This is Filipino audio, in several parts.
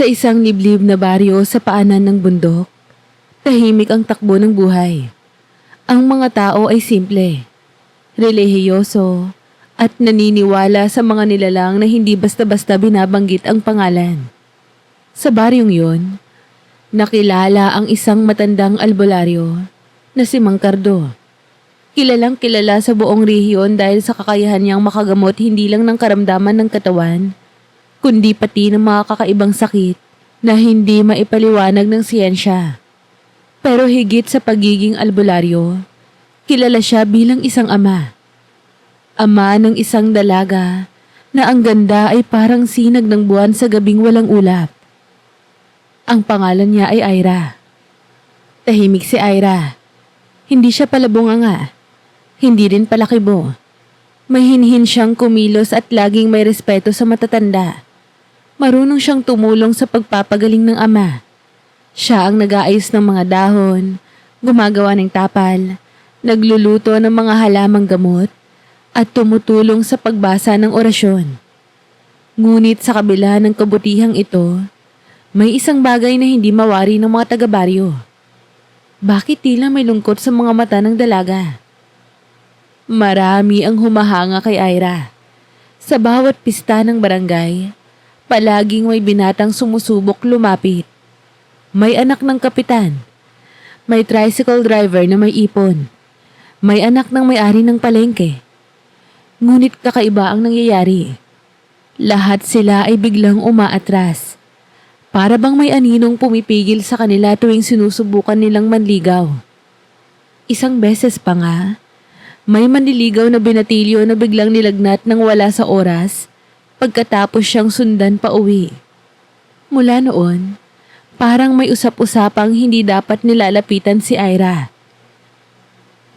Sa isang liblib na baryo sa paanan ng bundok, tahimik ang takbo ng buhay. Ang mga tao ay simple, relihiyoso, at naniniwala sa mga nilalang na hindi basta-basta binabanggit ang pangalan. Sa baryong yun, nakilala ang isang matandang albularyo na si Mang Cardo. Kilalang kilala sa buong rehiyon dahil sa kakayahan niyang makagamot hindi lang ng karamdaman ng katawan, kundi pati ng mga kakaibang sakit na hindi maipaliwanag ng siyensya. Pero higit sa pagiging albularyo, kilala siya bilang isang ama. Ama ng isang dalaga na ang ganda ay parang sinag ng buwan sa gabing walang ulap. Ang pangalan niya ay Aira. Tahimik si Aira. Hindi siya palabonganga. Hindi rin palakibo. May hinhin siyang kumilos at laging may respeto sa matatanda. Marunong siyang tumulong sa pagpapagaling ng ama. Siya ang nag-aayos ng mga dahon, gumagawa ng tapal, nagluluto ng mga halamang gamot, at tumutulong sa pagbasa ng orasyon. Ngunit sa kabila ng kabutihang ito, may isang bagay na hindi mawari ng mga taga-baryo. Bakit tila may lungkot sa mga mata ng dalaga? Marami ang humahanga kay Aira. Sa bawat pista ng barangay, palaging may binatang sumusubok lumapit. May anak ng kapitan. May tricycle driver na may ipon. May anak ng may-ari ng palengke. Ngunit kakaiba ang nangyayari. Lahat sila ay biglang umaatras. Para bang may aninong pumipigil sa kanila tuwing sinusubukan nilang manligaw. Isang beses pa nga, may manliligaw na binatilyo na biglang nilagnat ng wala sa oras pagkatapos siyang sundan pa uwi. Mula noon, parang may usap-usapang hindi dapat nilalapitan si Aira.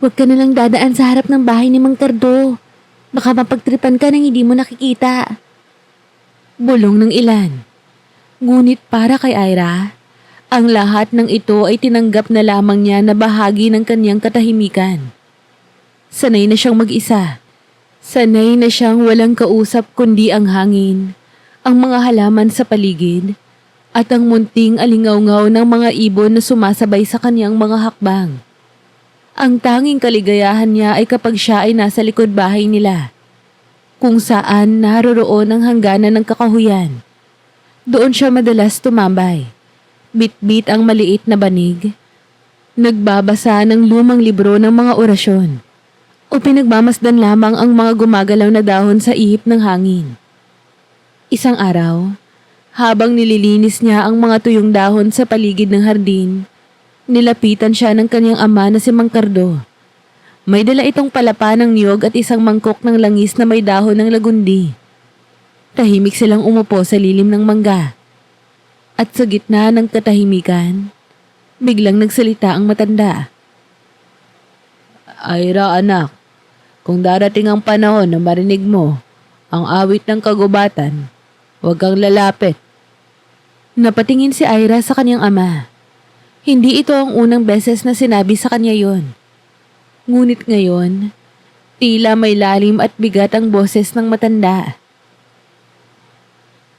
Huwag ka nalang dadaan sa harap ng bahay ni Mang Cardo. Baka mapagtripan ka nang hindi mo nakikita. Bulong ng ilan. Ngunit para kay Aira, ang lahat ng ito ay tinanggap na lamang niya na bahagi ng kanyang katahimikan. Sanay na siyang mag-isa. Sanay na siyang walang kausap kundi ang hangin, ang mga halaman sa paligid, at ang munting alingaw-ngaw ng mga ibon na sumasabay sa kanyang mga hakbang. Ang tanging kaligayahan niya ay kapag siya ay nasa likod bahay nila, kung saan naroroon ang hangganan ng kakahuyan. Doon siya madalas tumambay, bit-bit ang maliit na banig, nagbabasa ng lumang libro ng mga orasyon, o pinagmamasdan lamang ang mga gumagalaw na dahon sa ihip ng hangin. Isang araw, habang nililinis niya ang mga tuyong dahon sa paligid ng hardin, nilapitan siya ng kanyang ama na si Mang Cardo. May dala itong palapa ng niyog at isang mangkok ng langis na may dahon ng lagundi. Tahimik silang umupo sa lilim ng mangga. At sa gitna ng katahimikan, biglang nagsalita ang matanda. Aira anak, kung darating ang panahon na marinig mo ang awit ng kagubatan, huwag kang lalapit. Napatingin si Aira sa kanyang ama. Hindi ito ang unang beses na sinabi sa kanya yon. Ngunit ngayon, tila may lalim at bigat ang boses ng matanda.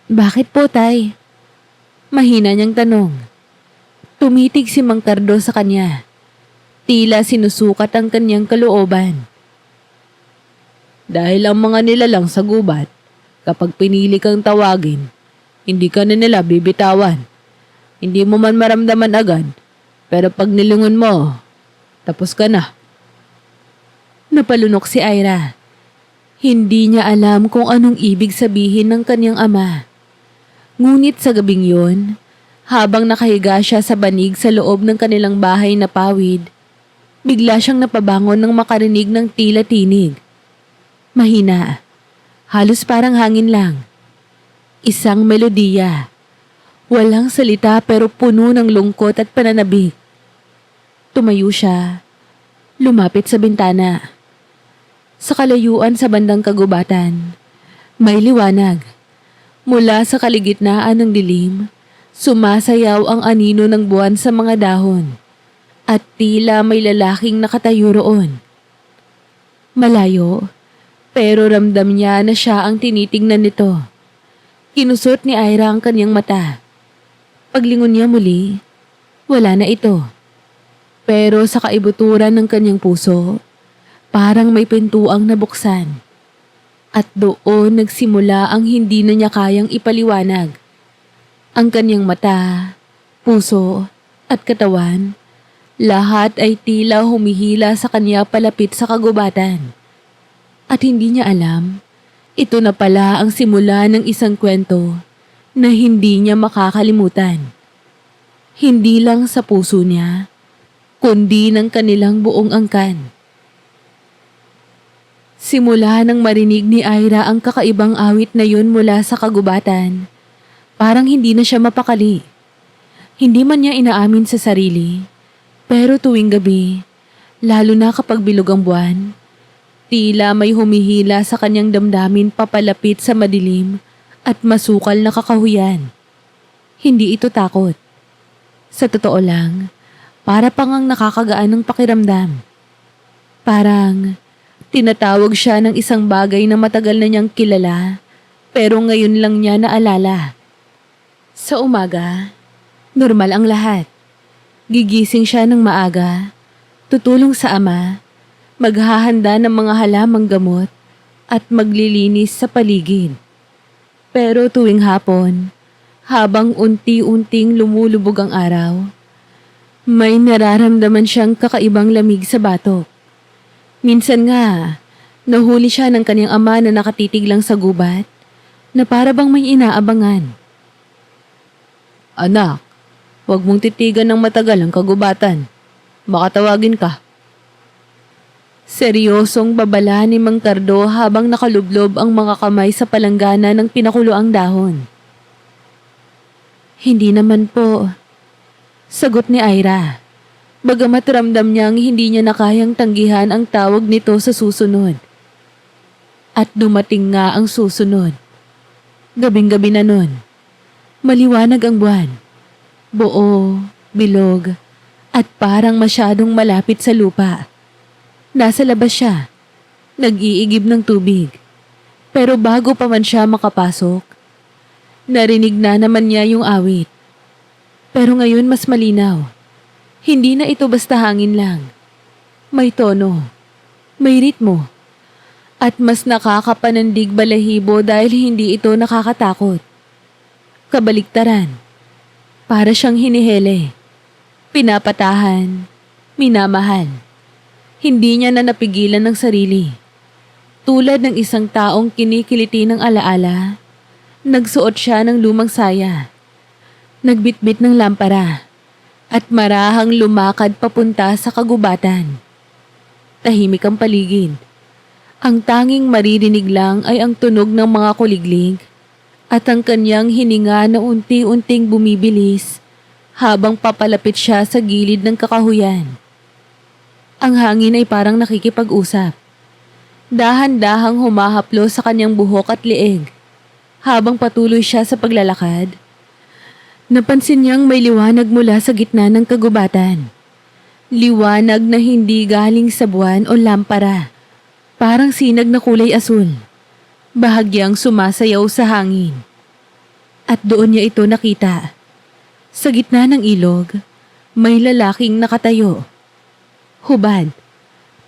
Bakit po, tay? Mahina niyang tanong. Tumitig si Mang Cardo sa kanya. Tila sinusukat ang kanyang kalooban. Dahil ang mga nilalang sa gubat, kapag pinili kang tawagin, hindi ka na nila bibitawan. Hindi mo man maramdaman agad, pero pag nilingon mo, tapos ka na. Napalunok si Aira. Hindi niya alam kung anong ibig sabihin ng kanyang ama. Ngunit sa gabing yun, habang nakahiga siya sa banig sa loob ng kanilang bahay na pawid, bigla siyang napabangon nang makarinig ng tila tinig. Mahina, halos parang hangin lang. Isang melodiya. Walang salita pero puno ng lungkot at pananabik. Tumayo siya, lumapit sa bintana. Sa kalayuan sa bandang kagubatan, may liwanag. Mula sa kaligitnaan ng dilim, sumasayaw ang anino ng buwan sa mga dahon. At tila may lalaking nakatayo roon. Malayo, pero ramdam niya na siya ang tinitingnan nito. Kinusot ni Aira ang kanyang mata. Paglingon niya muli, wala na ito. Pero sa kaibuturan ng kanyang puso, parang may pintuang nabuksan. At doon nagsimula ang hindi na niya kayang ipaliwanag. Ang kanyang mata, puso, at katawan, lahat ay tila humihila sa kanya palapit sa kagubatan. At hindi niya alam, ito na pala ang simula ng isang kwento na hindi niya makakalimutan. Hindi lang sa puso niya, kundi ng kanilang buong angkan. Simula nang marinig ni Ira ang kakaibang awit na yun mula sa kagubatan, parang hindi na siya mapakali. Hindi man niya inaamin sa sarili, pero tuwing gabi, lalo na kapag bilog ang buwan, tila may humihila sa kanyang damdamin papalapit sa madilim at masukal na kakahuyan. Hindi ito takot. Sa totoo lang, para pang ang nakakagaan ng pakiramdam. Parang tinatawag siya ng isang bagay na matagal na niyang kilala, pero ngayon lang niya naalala. Sa umaga, normal ang lahat. Gigising siya ng maaga, tutulong sa ama, maghahanda ng mga halamang gamot, at maglilinis sa paligid. Pero tuwing hapon, habang unti-unting lumulubog ang araw, may nararamdaman siyang kakaibang lamig sa batok. Minsan nga, nahuli siya ng kanyang ama na nakatitig lang sa gubat, na para bang may inaabangan. "Anak, huwag mong titigan ng matagal ang kagubatan. Baka tawagin ka." Seryosong babala ni Mang Cardo habang nakalublob ang mga kamay sa palanggana ng pinakuloang dahon. "Hindi naman po," sagot ni Ira. Bagamat ramdam niyang hindi niya na kayang tanggihan ang tawag nito sa susunod. At dumating nga ang susunod. Gabing-gabi na nun. Maliwanag ang buwan. Buo, bilog, at parang masyadong malapit sa lupa. Nasa labas siya. Nag-iigib ng tubig. Pero bago pa man siya makapasok, narinig na naman niya yung awit. Pero ngayon mas malinaw. Hindi na ito basta hangin lang. May tono, may ritmo, at mas nakakapanandig balahibo dahil hindi ito nakakatakot. Kabaliktaran, para siyang hinihele, pinapatahan, minamahal. Hindi niya na napigilan ng sarili. Tulad ng isang taong kinikiliti ng alaala, nagsuot siya ng lumang saya, nagbitbit ng lampara, at marahang lumakad papunta sa kagubatan. Tahimik ang paligid. Ang tanging maririnig lang ay ang tunog ng mga kuliglig at ang kanyang hininga na unti-unting bumibilis habang papalapit siya sa gilid ng kakahuyan. Ang hangin ay parang nakikipag-usap. Dahan-dahang humahaplo sa kanyang buhok at leeg. Habang patuloy siya sa paglalakad, napansin niyang may liwanag mula sa gitna ng kagubatan. Liwanag na hindi galing sa buwan o lampara. Parang sinag na kulay asul. Bahagyang sumasayaw sa hangin. At doon niya ito nakita. Sa gitna ng ilog, may lalaking nakatayo. Hubad.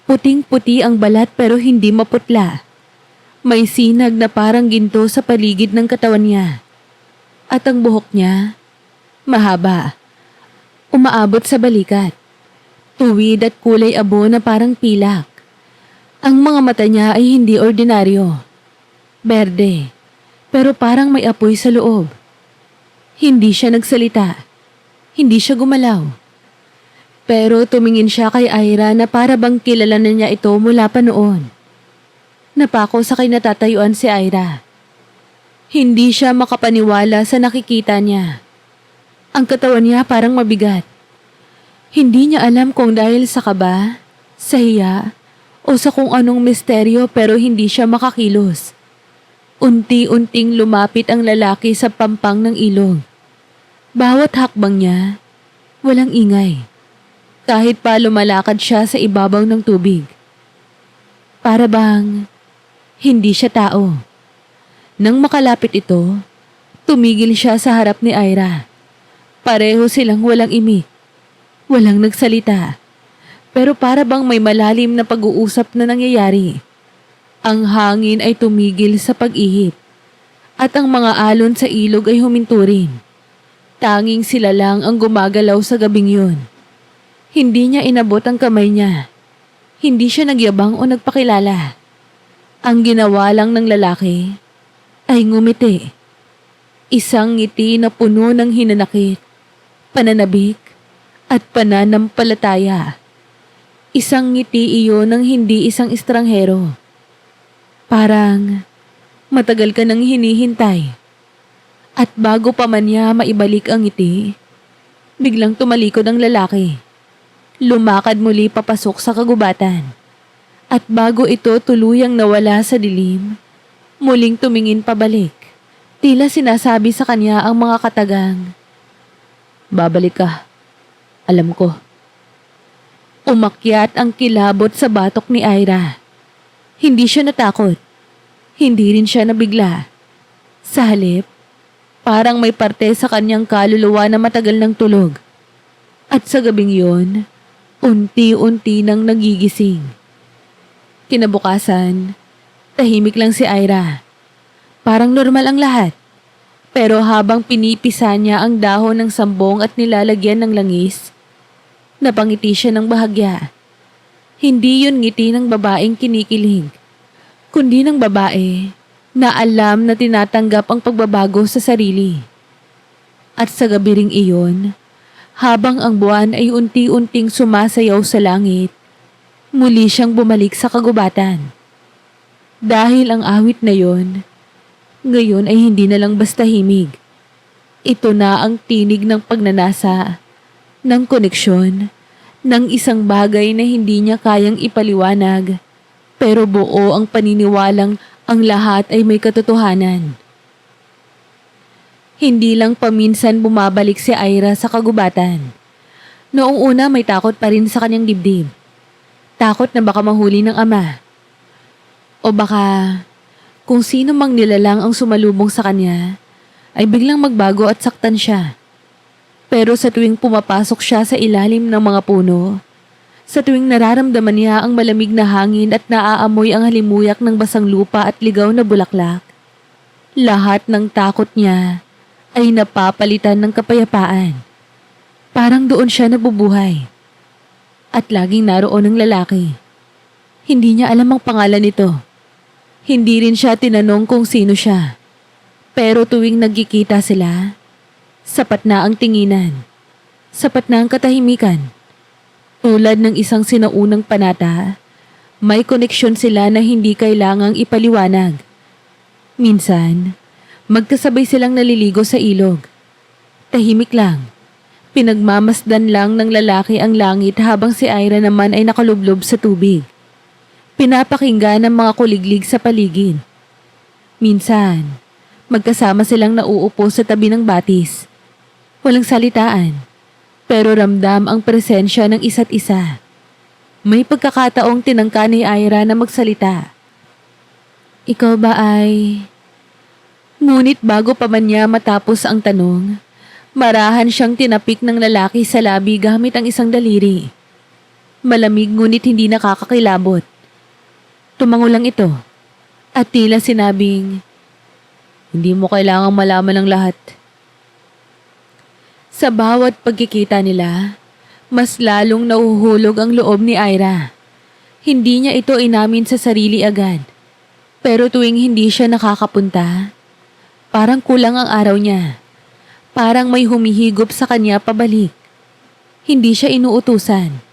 Puting-puti ang balat pero hindi maputla. May sinag na parang ginto sa paligid ng katawan niya. At ang buhok niya, mahaba, umaabot sa balikat, tuwid at kulay abo na parang pilak. Ang mga mata niya ay hindi ordinaryo. Berde, pero parang may apoy sa loob. Hindi siya nagsalita. Hindi siya gumalaw. Pero tumingin siya kay Ira na para bang kilala na niya ito mula pa noon. Napako sa kinatatayuan si Ira. Hindi siya makapaniwala sa nakikita niya. Ang katawan niya parang mabigat. Hindi niya alam kung dahil sa kaba, sa hiya, o sa kung anong misteryo pero hindi siya makakilos. Unti-unting lumapit ang lalaki sa pampang ng ilog. Bawat hakbang niya, walang ingay. Kahit pa lumalakad siya sa ibabaw ng tubig. Para bang hindi siya tao. Nang makalapit ito, tumigil siya sa harap ni Ira. Pareho silang walang imik, walang nagsalita. Pero para bang may malalim na pag-uusap na nangyayari. Ang hangin ay tumigil sa pag-ihip at ang mga alon sa ilog ay huminto rin. Tanging sila lang ang gumagalaw sa gabing yun. Hindi niya inabot ang kamay niya. Hindi siya nagyabang o nagpakilala. Ang ginawa lang ng lalaki ay ngumiti. Isang ngiti na puno ng hinanakit, pananabik at pananampalataya. Isang ngiti iyon ng hindi isang estranghero. Parang matagal ka nang hinihintay. At bago pa man niya maibalik ang ngiti, biglang tumalikod ang lalaki. Lumakad muli papasok sa kagubatan. At bago ito tuluyang nawala sa dilim, muling tumingin pabalik. Tila sinasabi sa kanya ang mga katagang, "Babalik ka. Alam ko." Umakyat ang kilabot sa batok ni Ira. Hindi siya natakot. Hindi rin siya nabigla. Sa halip, parang may parte sa kanyang kaluluwa na matagal ng tulog. At sa gabing yun, unti-unti nang nagigising. Kinabukasan, tahimik lang si Ira. Parang normal ang lahat. Pero habang pinipisa niya ang dahon ng sambong at nilalagyan ng langis, napangiti siya ng bahagya. Hindi yun ngiti ng babaeng kinikilig, kundi ng babae na alam na tinatanggap ang pagbabago sa sarili. At sa gabi ring iyon, habang ang buwan ay unti-unting sumasayaw sa langit, muli siyang bumalik sa kagubatan. Dahil ang awit na yon, ngayon ay hindi na lang basta himig. Ito na ang tinig ng pagnanasa, ng koneksyon, ng isang bagay na hindi niya kayang ipaliwanag, pero buo ang paniniwalang ang lahat ay may katotohanan. Hindi lang paminsan bumabalik si Ira sa kagubatan. Noong una may takot pa rin sa kanyang dibdib. Takot na baka mahuli ng ama. O baka kung sino mang nilalang ang sumalubong sa kanya ay biglang magbago at saktan siya. Pero sa tuwing pumapasok siya sa ilalim ng mga puno, sa tuwing nararamdaman niya ang malamig na hangin at naaamoy ang halimuyak ng basang lupa at ligaw na bulaklak, lahat ng takot niya ay napapalitan ng kapayapaan. Parang doon siya nabubuhay. At laging naroon ang lalaki. Hindi niya alam ang pangalan nito. Hindi rin siya tinanong kung sino siya. Pero tuwing nagkikita sila, sapat na ang tinginan. Sapat na ang katahimikan. Tulad ng isang sinaunang panata, may koneksyon sila na hindi kailangang ipaliwanag. Minsan, magkasabay silang naliligo sa ilog. Tahimik lang. Pinagmamasdan lang ng lalaki ang langit habang si Ira naman ay nakalublob sa tubig. Pinapakinggan ang mga kuliglig sa paligid. Minsan, magkasama silang nauupo sa tabi ng batis. Walang salitaan, pero ramdam ang presensya ng isa't isa. May pagkakataong tinangka ni Ira na magsalita. "Ikaw ba ay..." Ngunit bago pa man niya matapos ang tanong, marahan siyang tinapik ng lalaki sa labi gamit ang isang daliri. Malamig ngunit hindi nakakakilabot. Tumango lang ito at tila sinabing, "Hindi mo kailangang malaman ang lahat." Sa bawat pagkikita nila, mas lalong nahuhulog ang loob ni Ira. Hindi niya ito inamin sa sarili agad. Pero tuwing hindi siya nakakapunta, parang kulang ang araw niya. Parang may humihigop sa kanya pabalik. Hindi siya inuutusan.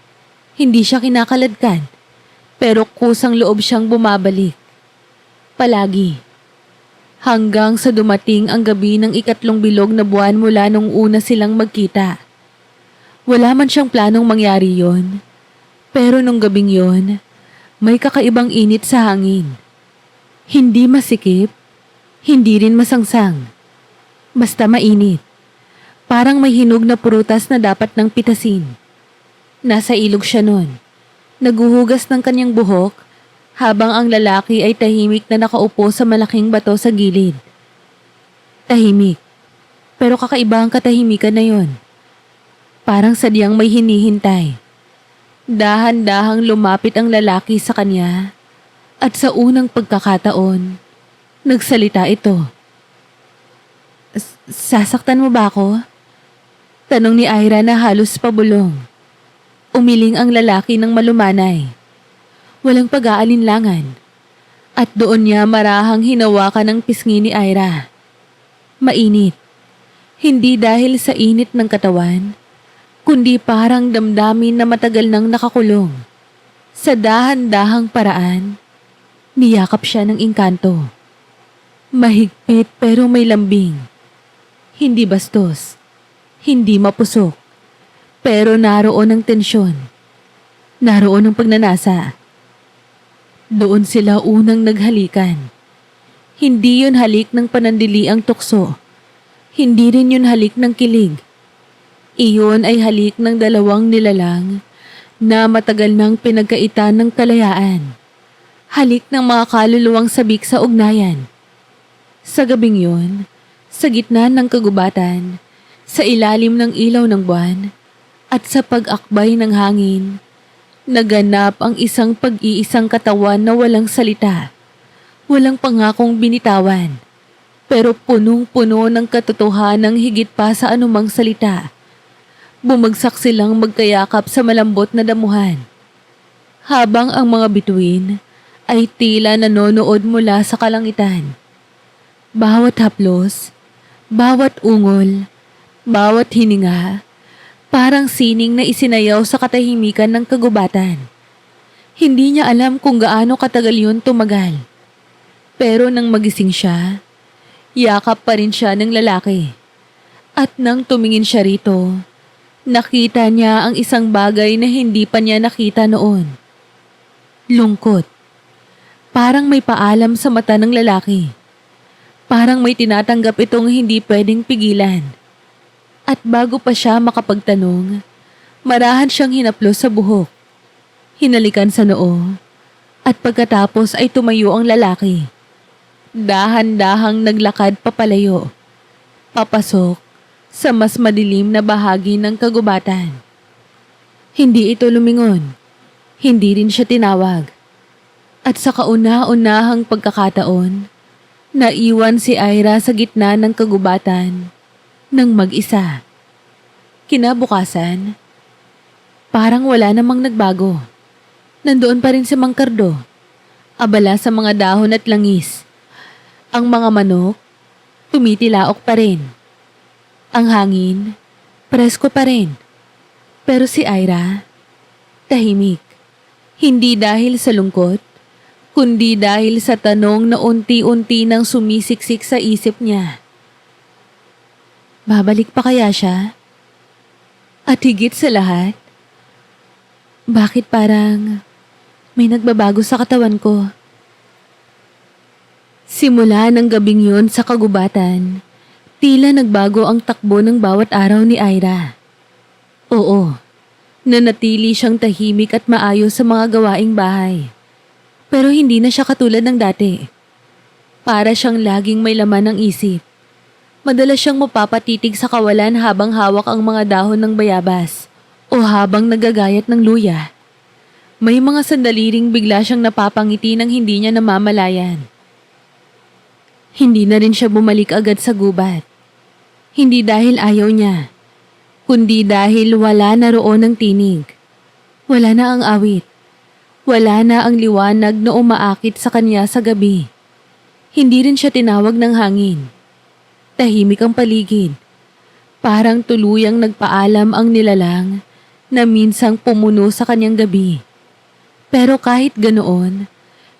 Hindi siya kinakaladkad. Pero kusang loob siyang bumabalik. Palagi. Hanggang sa dumating ang gabi ng ikatlong bilog na buwan mula nung una silang magkita. Wala man siyang planong mangyari yon. Pero nung gabing yon, may kakaibang init sa hangin. Hindi masikip, hindi rin masangsang. Basta mainit. Parang may hinog na prutas na dapat nang pitasin. Nasa ilog siya nun. Naguhugas ng kanyang buhok habang ang lalaki ay tahimik na nakaupo sa malaking bato sa gilid. Tahimik. Pero kakaiba ang katahimikan na yon. Parang sadyang may hinihintay. Dahan-dahang lumapit ang lalaki sa kanya at sa unang pagkakataon, nagsalita ito. Sasaktan mo ba ako? Tanong ni Ira na halos pabulong. Umiling ang lalaki ng malumanay. Walang pag-aalinlangan. At doon niya marahang hinawakan ang pisngi ni Ira. Mainit. Hindi dahil sa init ng katawan, kundi parang damdamin na matagal nang nakakulong. Sa dahan-dahang paraan, niyakap siya ng engkanto. Mahigpit pero may lambing. Hindi bastos. Hindi mapusok. Pero naroon ang tensyon. Naroon ang pagnanasa. Doon sila unang naghalikan. Hindi yun halik ng panandiliang tukso. Hindi rin yun halik ng kilig. Iyon ay halik ng dalawang nilalang na matagal nang pinagkaitan ng kalayaan. Halik ng mga kaluluwang sabik sa ugnayan. Sa gabing yun, sa gitna ng kagubatan, sa ilalim ng ilaw ng buwan, at sa pag-akbay ng hangin, naganap ang isang pag-iisang katawan na walang salita, walang pangakong binitawan, pero punong-puno ng katotohanan higit pa sa anumang salita. Bumagsak silang magkayakap sa malambot na damuhan, habang ang mga bituin ay tila nanonood mula sa kalangitan. Bawat haplos, bawat ungol, bawat hininga, parang sining na isinayaw sa katahimikan ng kagubatan. Hindi niya alam kung gaano katagal yun tumagal. Pero nang magising siya, yakap pa rin siya ng lalaki. At nang tumingin siya rito, nakita niya ang isang bagay na hindi pa niya nakita noon. Lungkot. Parang may paalam sa mata ng lalaki. Parang may tinatanggap itong hindi pwedeng pigilan. At bago pa siya makapagtanong, marahan siyang hinaplos sa buhok. Hinalikan sa noo, at pagkatapos ay tumayo ang lalaki. Dahan-dahang naglakad papalayo, papasok sa mas madilim na bahagi ng kagubatan. Hindi ito lumingon, hindi rin siya tinawag. At sa kauna-unahang pagkakataon, naiwan si Ira sa gitna ng kagubatan ng mag-isa. Kinabukasan, parang wala namang nagbago. Nandoon pa rin si Mang Cardo, abala sa mga dahon at langis. Ang mga manok, tumitilaok pa rin. Ang hangin, presko pa rin. Pero si Ira, tahimik. Hindi dahil sa lungkot, kundi dahil sa tanong na unti-unti nang sumisiksik sa isip niya. Babalik pa kaya siya? At higit sa lahat, bakit parang may nagbabago sa katawan ko? Simula ng gabing yun sa kagubatan, tila nagbago ang takbo ng bawat araw ni Ira. Oo, nanatili siyang tahimik at maayos sa mga gawaing bahay. Pero hindi na siya katulad ng dati. Para siyang laging may laman ng isip. Madalas siyang mapapatitig sa kawalan habang hawak ang mga dahon ng bayabas o habang nagagayat ng luya. May mga sandali ring bigla siyang napapangiti nang hindi niya namamalayan. Hindi na rin siya bumalik agad sa gubat. Hindi dahil ayaw niya, kundi dahil wala na roon ang tinig. Wala na ang awit. Wala na ang liwanag na umaakit sa kanya sa gabi. Hindi rin siya tinawag ng hangin. Tahimik ang paligid. Parang tuluyang nagpaalam ang nilalang na minsang pumuno sa kanyang gabi. Pero kahit ganoon,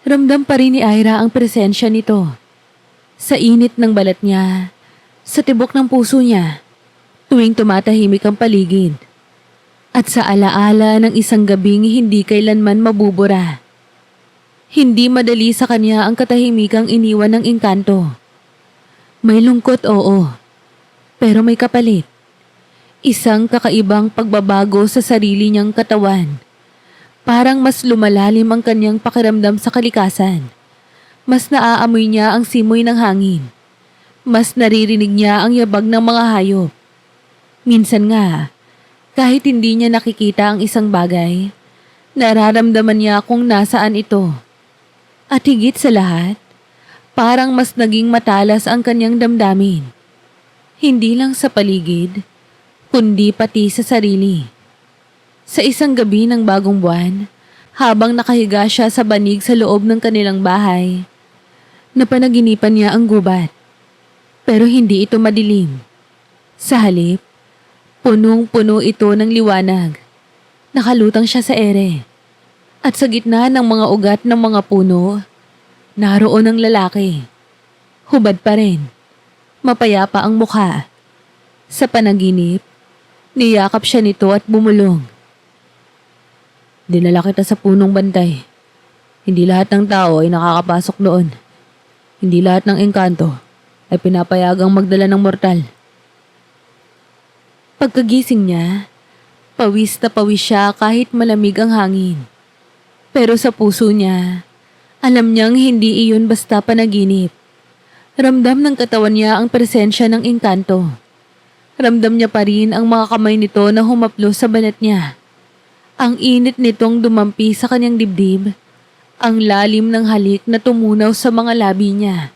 ramdam pa rin ni Ira ang presensya nito. Sa init ng balat niya, sa tibok ng puso niya, tuwing tumatahimik ang paligid. At sa alaala ng isang gabing hindi kailanman mabubura. Hindi madali sa kanya ang katahimikang iniwan ng engkanto. May lungkot, oo, pero may kapalit. Isang kakaibang pagbabago sa sarili niyang katawan. Parang mas lumalalim ang kanyang pakiramdam sa kalikasan. Mas naaamoy niya ang simoy ng hangin. Mas naririnig niya ang yabag ng mga hayop. Minsan nga, Kahit hindi niya nakikita ang isang bagay, nararamdaman niya kung nasaan ito. At higit sa lahat, parang mas naging matalas ang kanyang damdamin. Hindi lang sa paligid, kundi pati sa sarili. Sa isang gabi ng bagong buwan, habang nakahiga siya sa banig sa loob ng kanilang bahay, napanaginipan niya ang gubat. Pero hindi ito madilim. Sa halip, punong-puno ito ng liwanag. Nakalutang siya sa ere. At sa gitna ng mga ugat ng mga puno, naroon ang lalaki. Hubad pa rin. Mapayapa ang mukha. Sa panaginip, niyakap siya nito at bumulong. Dinala kita sa punong bantay. Hindi lahat ng tao ay nakakapasok doon. Hindi lahat ng engkanto ay pinapayagang magdala ng mortal. Pagkagising niya, pawis na pawis siya kahit malamig ang hangin. Pero sa puso niya, alam niyang hindi iyon basta panaginip. Ramdam ng katawan niya ang presensya ng engkanto. Ramdam niya pa rin ang mga kamay nito na humaplos sa balat niya. Ang init nitong dumampi sa kanyang dibdib, ang lalim ng halik na tumunaw sa mga labi niya.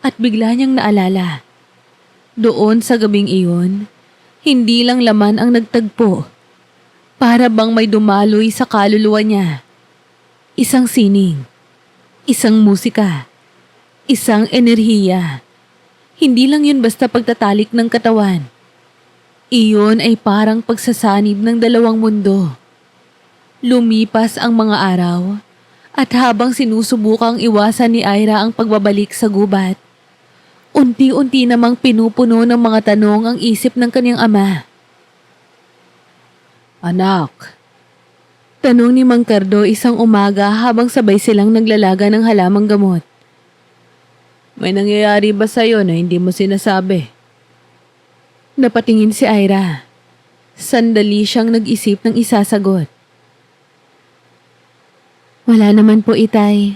At bigla niyang naalala. Doon sa gabing iyon, hindi lang laman ang nagtagpo. Para bang may dumaloy sa kaluluwa niya. Isang sining, isang musika, isang enerhiya. Hindi lang yun basta pagtatalik ng katawan. Iyon ay parang pagsasanib ng dalawang mundo. Lumipas ang mga araw at habang sinusubukang iwasan ni Ira ang pagbabalik sa gubat, unti-unti namang pinupuno ng mga tanong ang isip ng kanyang ama. Anak, tanong ni Mang Cardo isang umaga habang sabay silang naglalaga ng halamang gamot. May nangyayari ba sa'yo na hindi mo sinasabi? Napatingin si Ira. Sandali siyang nag-isip ng isasagot. Wala naman po, Itay.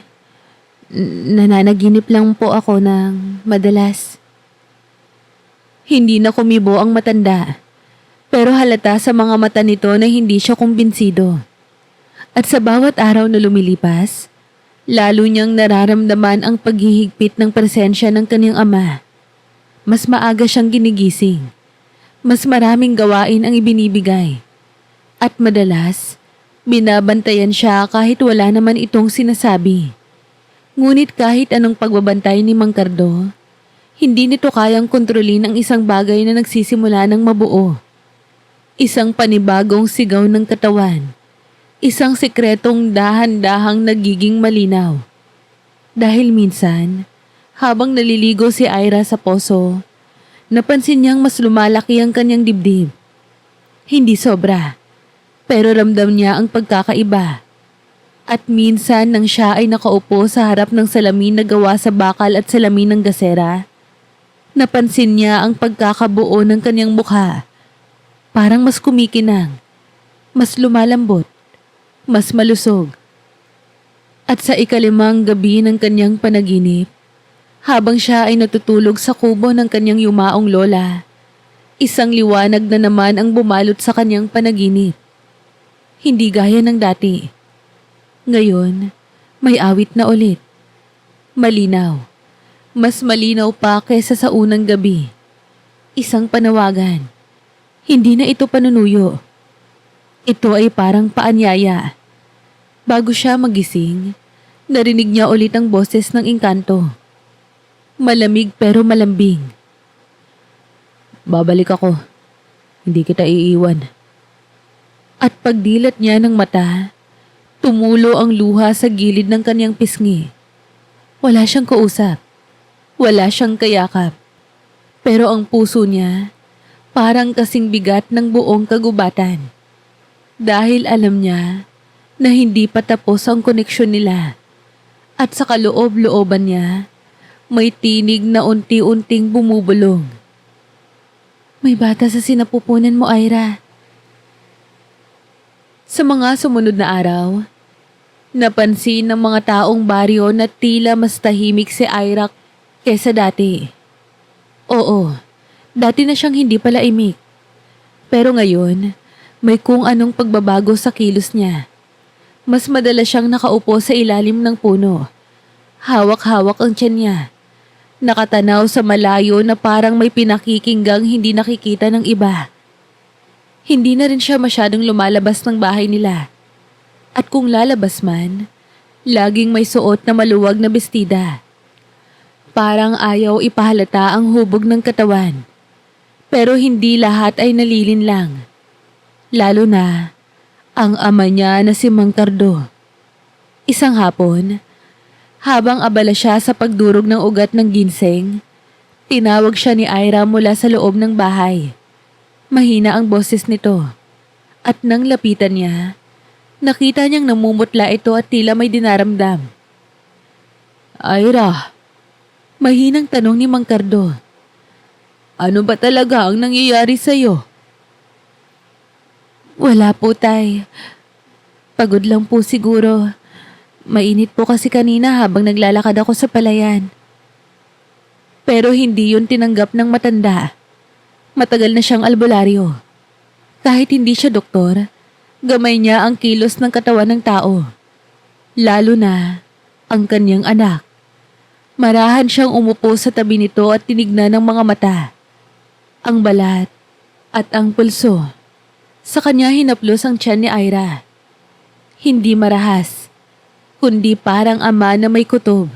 Nananaginip lang po ako ng madalas. Hindi na kumibo ang matanda, pero halata sa mga mata nito na hindi siya kumbinsido. At sa bawat araw na lumilipas, lalo niyang nararamdaman ang paghihigpit ng presensya ng kanyang ama. Mas maaga siyang ginigising. Mas maraming gawain ang ibinibigay. At madalas, binabantayan siya kahit wala naman itong sinasabi. Ngunit kahit anong pagbabantay ni Mang Cardo, hindi nito kayang kontrolin ang isang bagay na nagsisimula ng mabuo. Isang panibagong sigaw ng katawan. Isang sikretong dahan-dahang nagiging malinaw. Dahil minsan, habang naliligo si Ira sa poso, napansin niyang mas lumalaki ang kanyang dibdib. Hindi sobra, pero ramdam niya ang pagkakaiba. At minsan nang siya ay nakaupo sa harap ng salamin na gawa sa bakal at salamin ng gasera, napansin niya ang pagkakabuo ng kanyang mukha. Parang mas kumikinang, mas lumalambot, mas malusog. At sa ikalimang gabi ng kanyang panaginip, habang siya ay natutulog sa kubo ng kanyang yumaong lola, isang liwanag na naman ang bumalot sa kanyang panaginip. Hindi gaya ng dati. Ngayon, may awit na ulit. Malinaw. Mas malinaw pa kaysa sa unang gabi. Isang panawagan. Hindi na ito panunuyo. Ito ay parang paanyaya. Bago siya magising, narinig niya ulit ang boses ng engkanto. Malamig pero malambing. Babalik ako. Hindi kita iiwan. At pagdilat niya ng mata, tumulo ang luha sa gilid ng kanyang pisngi. Wala siyang kausap. Wala siyang kayakap. Pero ang puso niya, parang kasing bigat ng buong kagubatan. Dahil alam niya na hindi pa tapos ang koneksyon nila. At sa kaloob-looban niya, may tinig na unti-unting bumubulong. May bata sa sinapupunan mo, Ira. Sa mga sumunod na araw, napansin ng mga taong baryo na tila mas tahimik si Ira kesa dati. Oo, dati na siyang hindi palaimik. Pero ngayon, may kung anong pagbabago sa kilos niya. Mas madalas siyang nakaupo sa ilalim ng puno. Hawak-hawak ang tiyan niya. Nakatanaw sa malayo na parang may pinakikinggang hindi nakikita ng iba. Hindi na rin siya masyadong lumalabas ng bahay nila. At kung lalabas man, laging may suot na maluwag na bestida. Parang ayaw ipahalata ang hubog ng katawan. Pero hindi lahat ay nalilinlang. Lalo na ang ama niya na si Mang Cardo. Isang hapon, habang abala siya sa pagdurog ng ugat ng ginseng, tinawag siya ni Ira mula sa loob ng bahay. Mahina ang boses nito. At nang lapitan niya, nakita niyang namumutla ito at tila may dinaramdam. Ira, mahinang tanong ni Mang Cardo. Ano ba talaga ang nangyayari sa'yo? Wala po, tay. Pagod lang po siguro. Mainit po kasi kanina habang naglalakad ako sa palayan. Pero hindi yun tinanggap ng matanda. Matagal na siyang albularyo. Kahit hindi siya doktor, gamay niya ang kilos ng katawan ng tao. Lalo na ang kanyang anak. Marahan siyang umupo sa tabi nito at tinignan ng mga mata. Ang balat at ang pulso. Sa kanya hinaplos ang tiyan ni Ira. Hindi marahas, kundi parang ama na may kutob.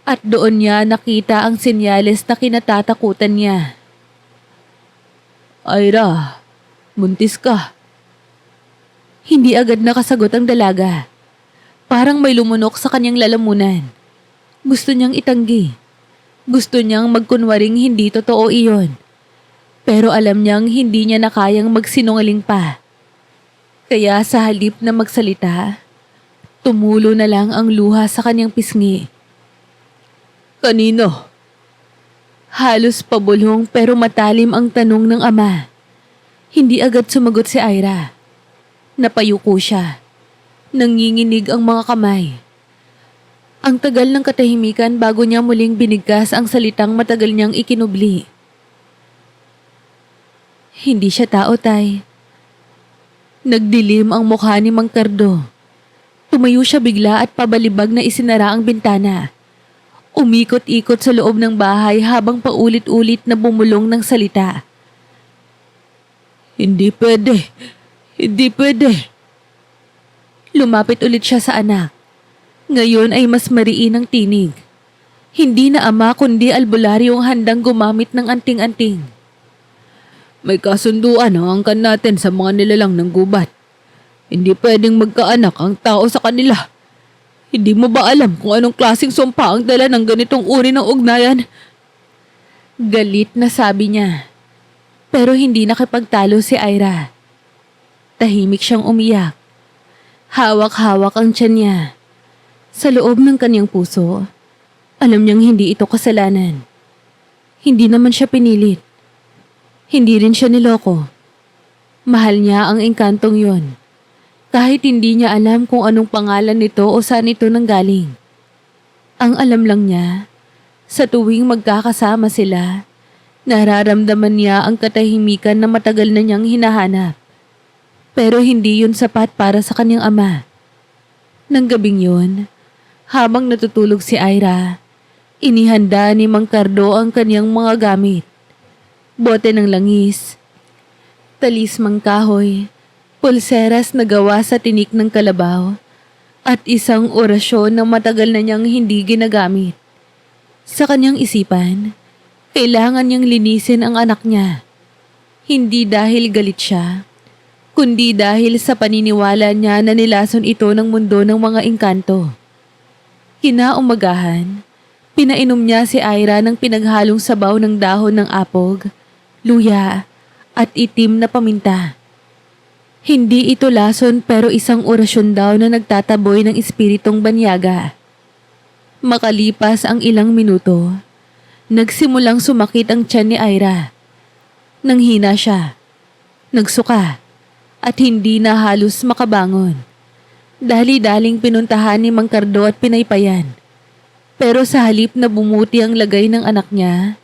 At doon niya nakita ang senyales na kinatatakutan niya. Ira, buntis ka. Hindi agad nakasagot ang dalaga. Parang may lumunok sa kanyang lalamunan. Gusto niyang itanggi. Gusto niyang magkunwaring hindi totoo iyon. Pero alam niyang hindi niya na kayang magsinungaling pa. Kaya sa halip na magsalita, tumulo na lang ang luha sa kanyang pisngi. Kanino? Halos pabulong pero matalim ang tanong ng ama. Hindi agad sumagot si Ira. Napayuko siya. Nanginginig ang mga kamay. Ang tagal ng katahimikan bago niya muling binigkas ang salitang matagal niyang ikinubli. Hindi siya tao, tay. Nagdilim ang mukha ni Mang Cardo. Tumayo siya bigla at pabalibag na isinara ang bintana. Umikot-ikot sa loob ng bahay habang paulit-ulit na bumulong ng salita. Hindi pwede. Hindi pwede. Lumapit ulit siya sa anak. Ngayon ay mas mariin ang tinig. Hindi na ama kundi albularyong handang gumamit ng anting-anting. May kasunduan ang angkan natin sa mga nilalang ng gubat. Hindi pwedeng magkaanak ang tao sa kanila. Hindi mo ba alam kung anong klaseng sumpa ang dala ng ganitong uri ng ugnayan? Galit na sabi niya. Pero hindi nakipagtalo si Ira. Tahimik siyang umiyak. Hawak-hawak ang tiyan niya. Sa loob ng kanyang puso, alam niyang hindi ito kasalanan. Hindi naman siya pinilit. Hindi rin siya niloko. Mahal niya ang engkantong yon. Kahit hindi niya alam kung anong pangalan nito o saan ito nanggaling. Ang alam lang niya, sa tuwing magkakasama sila, nararamdaman niya ang katahimikan na matagal na niyang hinahanap. Pero hindi yun sapat para sa kanyang ama. Nang gabing yun, habang natutulog si Ira, inihanda ni Mang Cardo ang kanyang mga gamit. Bote ng langis, talismang kahoy, pulseras na gawa sa tinik ng kalabaw, at isang orasyon na matagal na niyang hindi ginagamit. Sa kanyang isipan, kailangan niyang linisin ang anak niya. Hindi dahil galit siya, kundi dahil sa paniniwala niya na nilason ito ng mundo ng mga engkanto. Kinaumagahan, pinainom niya si Ira ng pinaghalong sabaw ng dahon ng apog, luya, at itim na paminta. Hindi ito lason pero isang orasyon daw na nagtataboy ng espiritong banyaga. Makalipas ang ilang minuto, nagsimulang sumakit ang tiyan ni Ira. Nanghina siya, nagsuka, at hindi na halos makabangon. Dali-daling pinuntahan ni Mang Cardo at pinaypayan. Pero sa halip na bumuti ang lagay ng anak niya,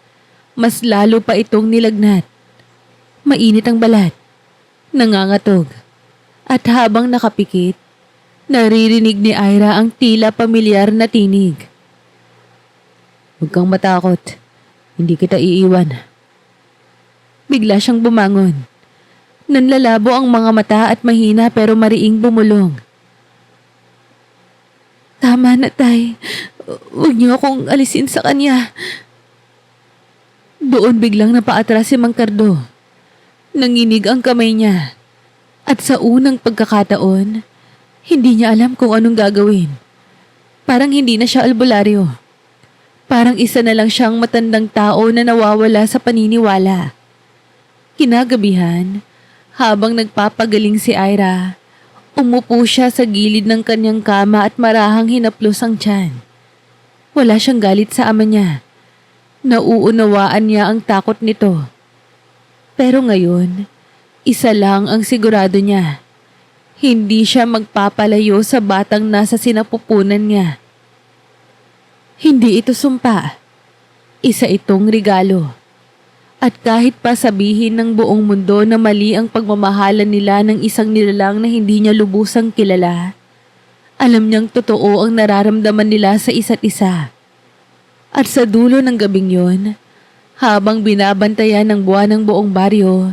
mas lalo pa itong nilagnat. Mainit ang balat, nangangatog, at habang nakapikit, naririnig ni Ira ang tila pamilyar na tinig. Huwag kang matakot, hindi kita iiwan. Bigla siyang bumangon. Nanlalabo ang mga mata at mahina pero mariing bumulong. Tama na, Tay. Huwag niyo akong alisin sa kanya. Doon biglang napaatras si Mang Cardo. Nanginig ang kamay niya. At sa unang pagkakataon, hindi niya alam kung anong gagawin. Parang hindi na siya albularyo. Parang isa na lang siyang matandang tao na nawawala sa paniniwala. Kinagabihan, habang nagpapagaling si Ira, umupo siya sa gilid ng kanyang kama at marahang hinaplos ang tiyan. Wala siyang galit sa ama niya. Nauunawaan niya ang takot nito. Pero ngayon, isa lang ang sigurado niya. Hindi siya magpapalayo sa batang nasa sinapupunan niya. Hindi ito sumpa. Isa itong regalo. At kahit pa sabihin ng buong mundo na mali ang pagmamahalan nila ng isang nilalang na hindi niya lubusang kilala, alam niyang totoo ang nararamdaman nila sa isa't isa. At sa dulo ng gabing yun, habang binabantayan ng buwan ng buong baryo,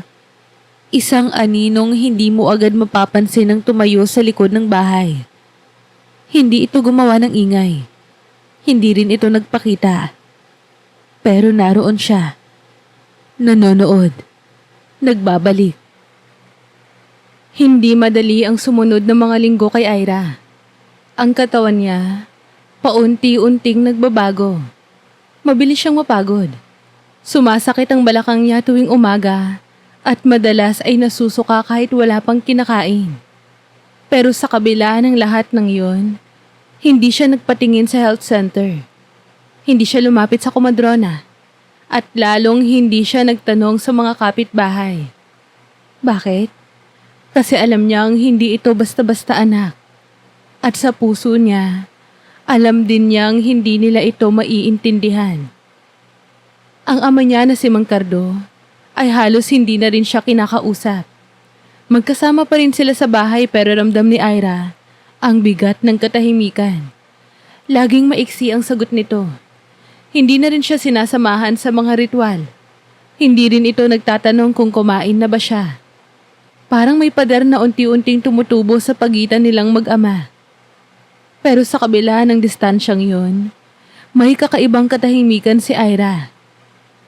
isang aninong hindi mo agad mapapansin ang tumayo sa likod ng bahay. Hindi ito gumawa ng ingay. Hindi rin ito nagpakita. Pero naroon siya. Nanonood. Nagbabalik. Hindi madali ang sumunod na mga linggo kay Ira. Ang katawan niya, paunti-unting nagbabago. Mabilis siyang mapagod. Sumasakit ang balakang niya tuwing umaga at madalas ay nasusuka kahit wala pang kinakain. Pero sa kabila ng lahat ng iyon, hindi siya nagpatingin sa health center. Hindi siya lumapit sa komadrona. At lalong hindi siya nagtanong sa mga kapitbahay. Bakit? Kasi alam niyang hindi ito basta-basta anak. At sa puso niya, alam din niyang hindi nila ito maiintindihan. Ang ama niya na si Mang Cardo ay halos hindi na rin siya kinakausap. Magkasama pa rin sila sa bahay pero ramdam ni Ira ang bigat ng katahimikan. Laging maiksi ang sagot nito. Hindi na rin siya sinasamahan sa mga ritual. Hindi rin ito nagtatanong kung kumain na ba siya. Parang may pader na unti-unting tumutubo sa pagitan nilang mag-ama. Pero sa kabila ng distansyang yun, may kakaibang katahimikan si Ira.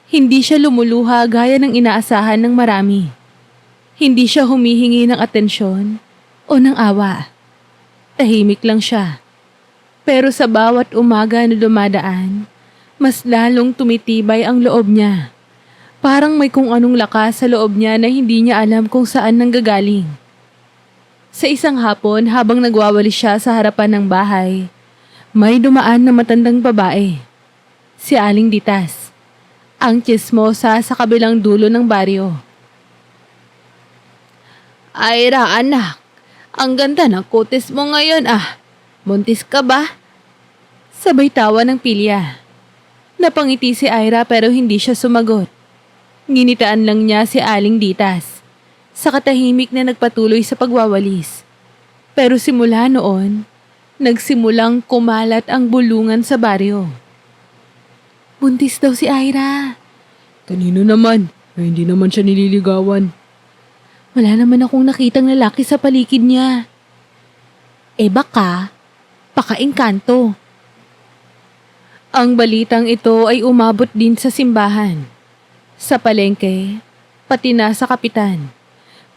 Hindi siya lumuluha gaya ng inaasahan ng marami. Hindi siya humihingi ng atensyon o ng awa. Tahimik lang siya. Pero sa bawat umaga na dumadaan, mas lalong tumitibay ang loob niya. Parang may kung anong lakas sa loob niya na hindi niya alam kung saan nanggagaling. Sa isang hapon habang nagwawalis siya sa harapan ng bahay, may dumaan na matandang babae. Si Aling Ditas, ang tsismosa sa kabilang dulo ng baryo. Ira, anak, ang ganda ng kutis mo ngayon ah. Buntis ka ba? Sabay tawa ng pilya. Napangiti si Ira pero hindi siya sumagot. Nginitaan lang niya si Aling Ditas sa katahimik na nagpatuloy sa pagwawalis. Pero simula noon, nagsimulang kumalat ang bulungan sa baryo. Buntis daw si Ira. Kanino naman? Hindi naman siya nililigawan. Wala naman akong nakitang lalaki sa paligid niya. Baka, paka-engkanto. Ang balitang ito ay umabot din sa simbahan, sa palengke, pati na sa kapitan.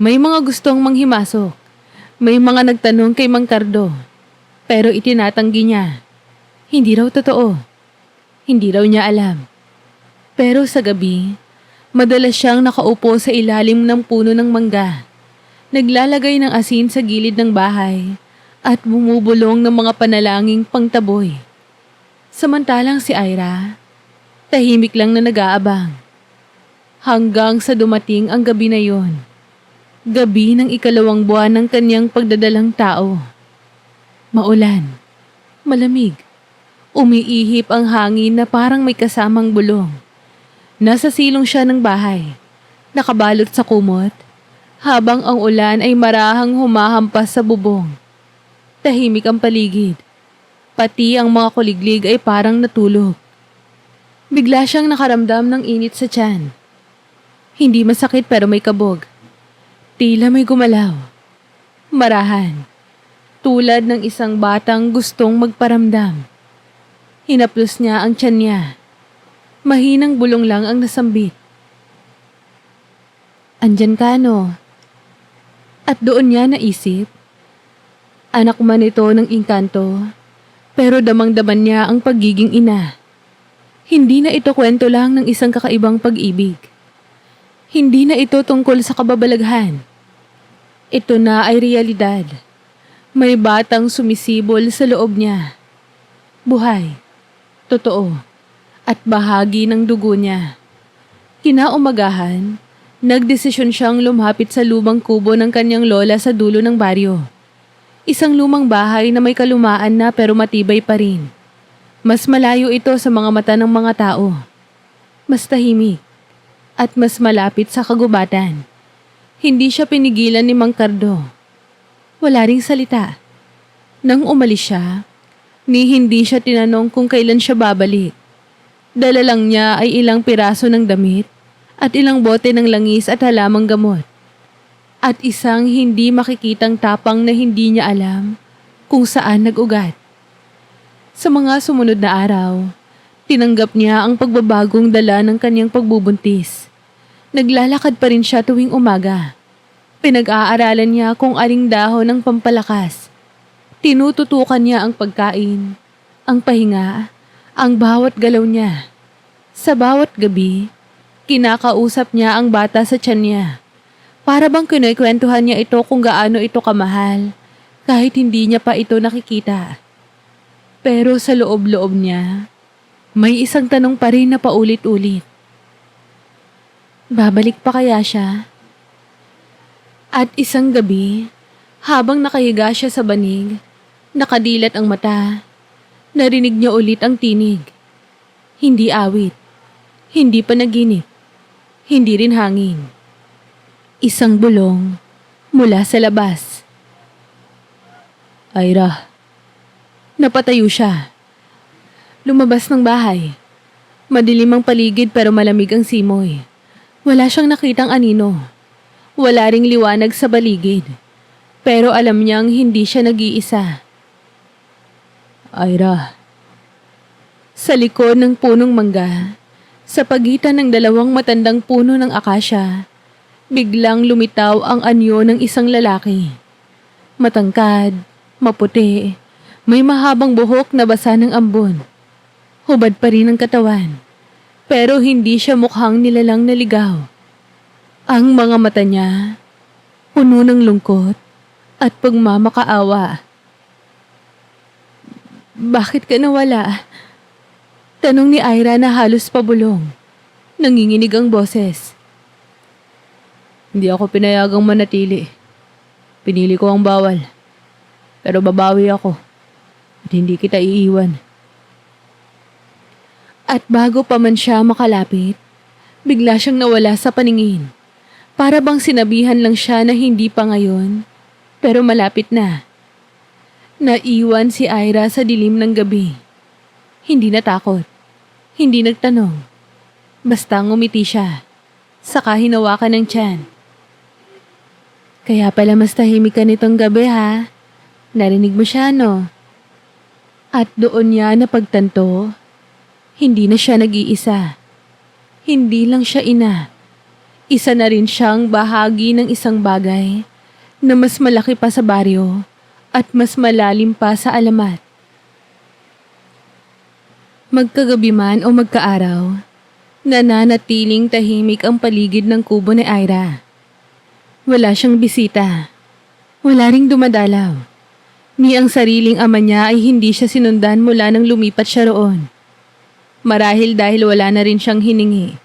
May mga gustong manghimasok. May mga nagtanong kay Mang Cardo. Pero itinatanggi niya. Hindi raw totoo. Hindi raw niya alam. Pero sa gabi, madalas siyang nakaupo sa ilalim ng puno ng mangga. Naglalagay ng asin sa gilid ng bahay at bumubulong ng mga panalangin pangtaboy. Samantalang si Ira, tahimik lang na nag-aabang. Hanggang sa dumating ang gabi na yon. Gabi ng ikalawang buwan ng kanyang pagdadalang tao. Maulan, malamig, umiihip ang hangin na parang may kasamang bulong. Nasa silong siya ng bahay. nakabalot sa kumot, habang ang ulan ay marahang humahampas sa bubong. Tahimik ang paligid. Pati ang mga kuliglig ay parang natulog. Bigla siyang nakaramdam ng init sa tiyan. Hindi masakit pero may kabog. Tila may gumalaw. Marahan. Tulad ng isang batang gustong magparamdam. Hinaplos niya ang tiyan niya. Mahinang bulong lang ang nasambit. Andyan ka, no? At doon niya naisip. Anak man ito ng engkanto, pero damang-daman niya ang pagiging ina. Hindi na ito kwento lang ng isang kakaibang pag-ibig. Hindi na ito tungkol sa kababalaghan. Ito na ay realidad. May batang sumisibol sa loob niya. Buhay. Totoo. At bahagi ng dugo niya. Kinaumagahan, nagdesisyon siyang lumapit sa lumang kubo ng kanyang lola sa dulo ng baryo. Isang lumang bahay na may kalumaan na pero matibay pa rin. Mas malayo ito sa mga mata ng mga tao. Mas tahimik. At mas malapit sa kagubatan. Hindi siya pinigilan ni Mang Cardo. Wala ring salita. Nang umalis siya, hindi siya tinanong kung kailan siya babalik. Dala lang niya ay ilang piraso ng damit at ilang bote ng langis at halamang gamot. At isang hindi makikitang tapang na hindi niya alam kung saan nag-ugat. Sa mga sumunod na araw, tinanggap niya ang pagbabagong dala ng kanyang pagbubuntis. Naglalakad pa rin siya tuwing umaga. Pinag-aaralan niya kung aling dahon ng pampalakas. Tinututukan niya ang pagkain, ang pahinga, ang bawat galaw niya. Sa bawat gabi, kinakausap niya ang bata sa tiyan niya. Para bang kinukwentuhan niya ito kung gaano ito kamahal, kahit hindi niya pa ito nakikita. Pero sa loob-loob niya, may isang tanong pa rin na paulit-ulit. Babalik pa kaya siya? At isang gabi, habang nakahiga siya sa banig, nakadilat ang mata, narinig niya ulit ang tinig. Hindi awit, hindi panaginip, hindi rin hangin. Isang bulong mula sa labas. Ira. Napatayo siya. Lumabas ng bahay. Madilim ang paligid pero malamig ang simoy. Wala siyang nakitang anino. Wala ring liwanag sa baligid. Pero alam niyang hindi siya nag-iisa. Ira. Sa likod ng punong mangga, sa pagitan ng dalawang matandang puno ng akasya, biglang lumitaw ang anyo ng isang lalaki. Matangkad, maputi, may mahabang buhok na basa ng ambon. Hubad pa rin ang katawan, pero hindi siya mukhang nilalang naligaw. Ang mga mata niya, puno ng lungkot at pagmamakaawa. Bakit ka nawala? Tanong ni Ira na halos pabulong. Nanginginig ang boses. Hindi ako pinayagang manatili. Pinili ko ang bawal. Pero babawi ako. At hindi kita iiwan. At bago pa man siya makalapit, bigla siyang nawala sa paningin. Para bang sinabihan lang siya na hindi pa ngayon, pero malapit na. Naiwan si Ira sa dilim ng gabi. Hindi natakot. Hindi nagtanong. Basta ngumiti siya. Saka hinawakan ng tiyan. Kaya pala mas tahimik ka nitong gabi, ha? Narinig mo siya, no? At doon niya napagtanto, hindi na siya nag-iisa. Hindi lang siya ina. Isa na rin siyang bahagi ng isang bagay na mas malaki pa sa baryo at mas malalim pa sa alamat. Magkagabi man o magkaaraw, nananatiling tahimik ang paligid ng kubo ni Ira. Wala siyang bisita. Wala ring dumadalaw. Ni ang sariling ama niya ay hindi siya sinundan mula nang lumipat siya roon. Marahil dahil wala na rin siyang hiningi.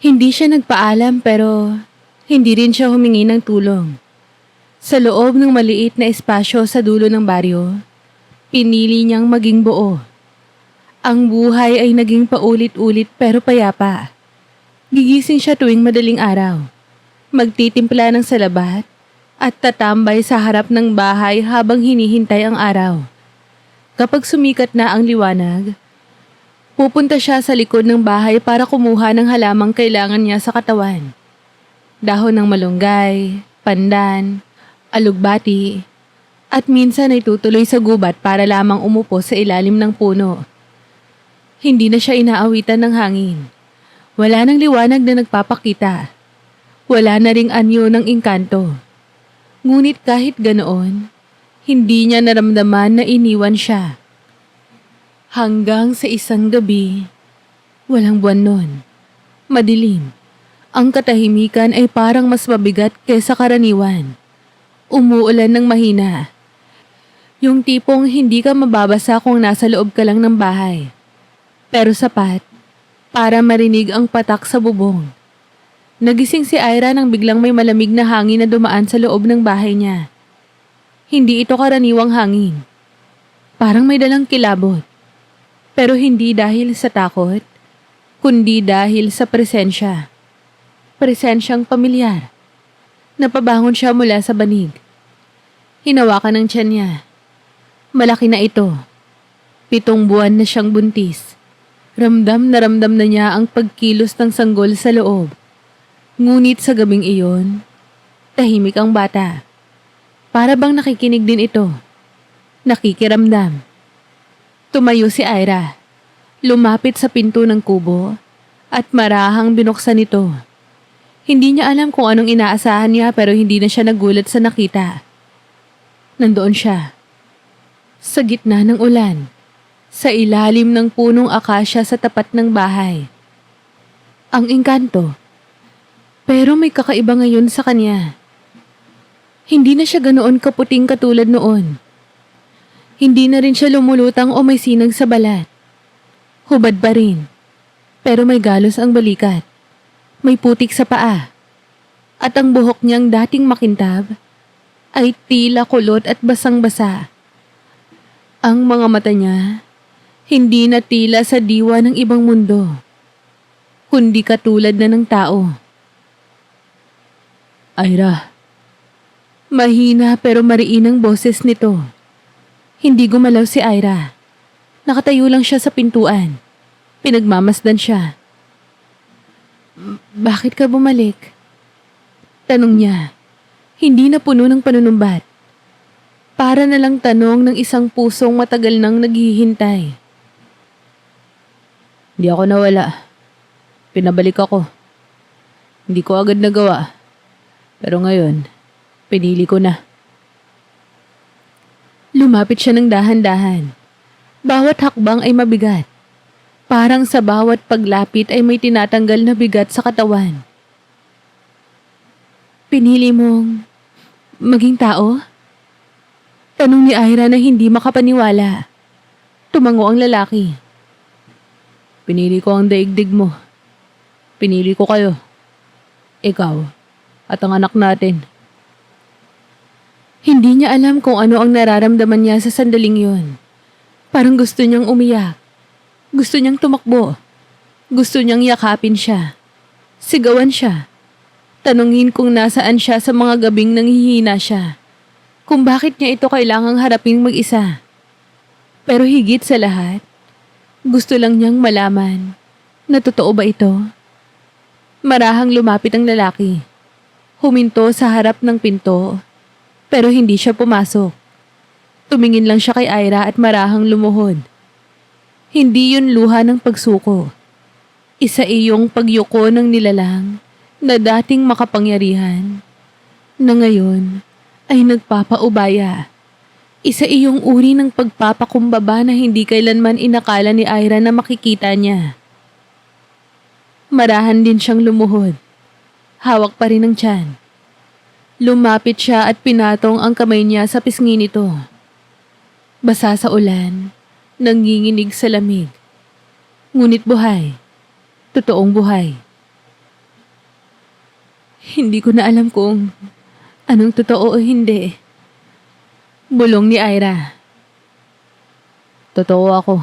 Hindi siya nagpaalam pero hindi rin siya humingi ng tulong. Sa loob ng maliit na espasyo sa dulo ng baryo, pinili niyang maging buo. Ang buhay ay naging paulit-ulit pero payapa. Gigising siya tuwing madaling araw. Magtitimpla ng salabat at tatambay sa harap ng bahay habang hinihintay ang araw. Kapag sumikat na ang liwanag, pupunta siya sa likod ng bahay para kumuha ng halamang kailangan niya sa katawan. Dahon ng malunggay, pandan, alugbati, at minsan ay tutuloy sa gubat para lamang umupo sa ilalim ng puno. Hindi na siya inaawitan ng hangin. Wala nang liwanag na nagpapakita. Wala na ring anyo ng engkanto. Ngunit kahit ganoon, hindi niya naramdaman na iniwan siya. Hanggang sa isang gabi, walang buwan nun. Madilim. Ang katahimikan ay parang mas mabigat kaysa karaniwan. Umuulan ng mahina. Yung tipong hindi ka mababasa kung nasa loob ka lang ng bahay. Pero sapat para marinig ang patak sa bubong. Nagising si Ira nang biglang may malamig na hangin na dumaan sa loob ng bahay niya. Hindi ito karaniwang hangin. Parang may dalang kilabot. Pero hindi dahil sa takot, kundi dahil sa presensya. Presensyang pamilyar. Napabangon siya mula sa banig. Hinawakan ng tiyan niya. Malaki na ito. 7 buwan na siyang buntis. Ramdam na niya ang pagkilos ng sanggol sa loob. Ngunit sa gabing iyon, tahimik ang bata. Para bang nakikinig din ito. Nakikiramdam. Tumayo si Ira. Lumapit sa pinto ng kubo at marahang binuksan ito. Hindi niya alam kung anong inaasahan niya pero hindi na siya nagulat sa nakita. Nandoon siya. Sa gitna ng ulan. Sa ilalim ng punong akasya sa tapat ng bahay. Ang engkanto. Pero may kakaiba ngayon sa kanya. Hindi na siya ganoon kaputing katulad noon. Hindi na rin siya lumulutang o may sinag sa balat. Hubad pa rin. Pero may galos ang balikat. May putik sa paa. At ang buhok niyang dating makintab ay tila kulot at basang-basa. Ang mga mata niya hindi na tila sa diwa ng ibang mundo, kundi katulad na ng tao. Ira. Mahina pero mariin ang boses nito. Hindi gumalaw si Ira. Nakatayo lang siya sa pintuan. Pinagmamasdan siya. Bakit ka bumalik? Tanong niya. Hindi na puno ng panunumbat. Para na lang tanong ng isang pusong matagal nang naghihintay. Hindi ako nawala. Pinabalik ako. Hindi ko agad nagawa. Pero ngayon, pinili ko na. Lumapit siya ng dahan-dahan. Bawat hakbang ay mabigat. Parang sa bawat paglapit ay may tinatanggal na bigat sa katawan. Pinili mong maging tao? Tanong ni Ira na hindi makapaniwala. Tumango ang lalaki. Pinili ko ang daigdig mo. Pinili ko kayo. Ikaw at ang anak natin. Hindi niya alam kung ano ang nararamdaman niya sa sandaling yun. Parang gusto niyang umiyak. Gusto niyang tumakbo. Gusto niyang yakapin siya. Sigawan siya. Tanungin kung nasaan siya sa mga gabing nanghihina siya. Kung bakit niya ito kailangang harapin mag-isa. Pero higit sa lahat, gusto lang niyang malaman na totoo ba ito? Marahang lumapit ang lalaki. Huminto sa harap ng pinto, pero hindi siya pumasok. Tumingin lang siya kay Ira at marahang lumuhod. Hindi yun luha ng pagsuko. Isa iyong pagyuko ng nilalang na dating makapangyarihan, na ngayon ay nagpapaubaya. Isa iyong uri ng pagpapakumbaba na hindi kailanman inakala ni Ira na makikita niya. Marahan din siyang lumuhod. Hawak pa rin ang tiyan. Lumapit siya at pinatong ang kamay niya sa pisngi nito. Basa sa ulan, nanginginig sa lamig. Ngunit buhay. Totoong buhay. Hindi ko na alam kung anong totoo o hindi. Bulong ni Ira. Totoo ako.